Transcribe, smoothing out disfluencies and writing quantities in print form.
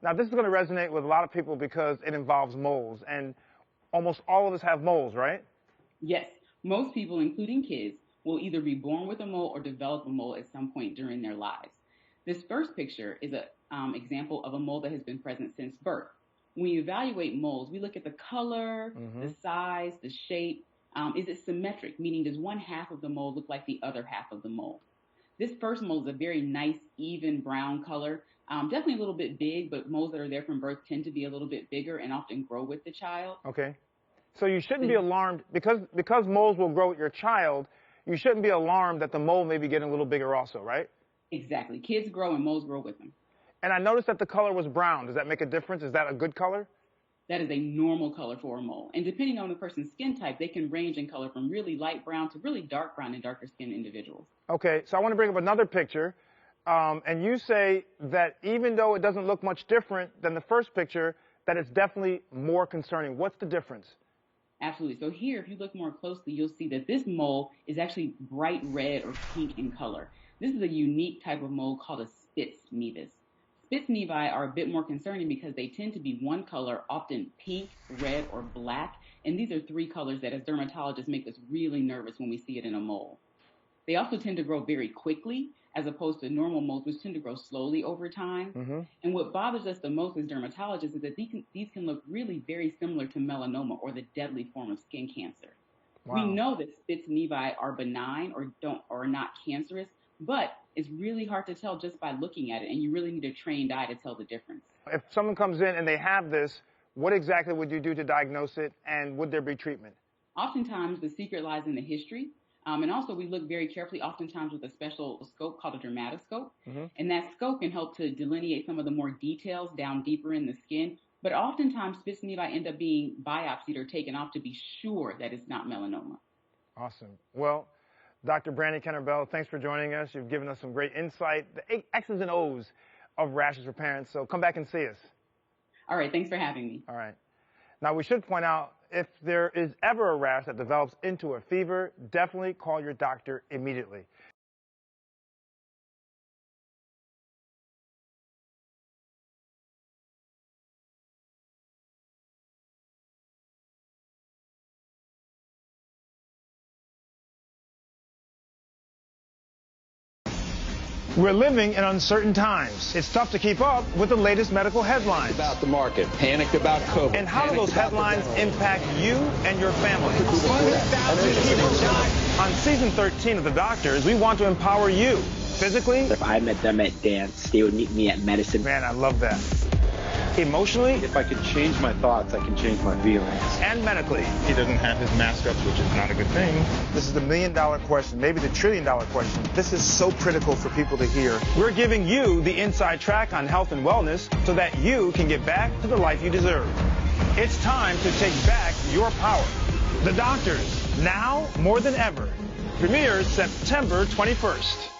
Now, this is going to resonate with a lot of people because it involves moles, and almost all of us have moles, right? Yes, most people, including kids, will either be born with a mole or develop a mole at some point during their lives. This first picture is an example of a mole that has been present since birth. When we evaluate moles, we look at the color, the size, the shape. Is it symmetric, meaning does one half of the mole look like the other half of the mole? This first mole is a very nice, even brown color. Definitely a little bit big, but moles that are there from birth tend to be a little bit bigger and often grow with the child. Okay. So you shouldn't be alarmed, because moles will grow with your child, you shouldn't be alarmed that the mole may be getting a little bigger also, right? Exactly. Kids grow and moles grow with them. And I noticed that the color was brown. Does that make a difference? Is that a good color? That is a normal color for a mole. And depending on the person's skin type, they can range in color from really light brown to really dark brown in darker skinned individuals. Okay, so I want to bring up another picture. And you say that even though it doesn't look much different than the first picture, that it's definitely more concerning. What's the difference? Absolutely. So here, if you look more closely, you'll see that this mole is actually bright red or pink in color. This is a unique type of mole called a Spitz Naevus. Spitz Naevi are a bit more concerning because they tend to be one color, often pink, red, or black. And these are three colors that as dermatologists make us really nervous when we see it in a mole. They also tend to grow very quickly, as opposed to normal moles, which tend to grow slowly over time. And what bothers us the most as dermatologists is that these can look really very similar to melanoma, or the deadly form of skin cancer. Wow. We know that Spitz Naevi are benign or not cancerous, but it's really hard to tell just by looking at it, and you really need a trained eye to tell the difference. If someone comes in and they have this, what exactly would you do to diagnose it, and would there be treatment? Oftentimes, the secret lies in the history. And also, we look very carefully, oftentimes with a special scope called a dermatoscope. And that scope can help to delineate some of the more details down deeper in the skin. But oftentimes, Spitz Naevi end up being biopsied or taken off to be sure that it's not melanoma. Awesome. Well, Dr. Brandy Kenner-Bell, thanks for joining us. You've given us some great insight, the X's and O's of rashes for parents. So come back and see us. All right. Thanks for having me. All right. Now, we should point out, if there is ever a rash that develops into a fever, definitely call your doctor immediately. We're living in uncertain times. It's tough to keep up with the latest medical headlines. About the market, panicked about COVID. And how do those headlines impact you and your family? 100,000 people died. On season 13 of The Doctors, we want to empower you physically. If I met them at dance, they would meet me at medicine. Man, I love that. Emotionally. If I could change my thoughts, I can change my feelings. And medically. He doesn't have his mask up, which is not a good thing. This is the million-dollar question, maybe the trillion-dollar question. This is so critical for people to hear. We're giving you the inside track on health and wellness so that you can get back to the life you deserve. It's time to take back your power. The Doctors, now more than ever. Premieres September 21st.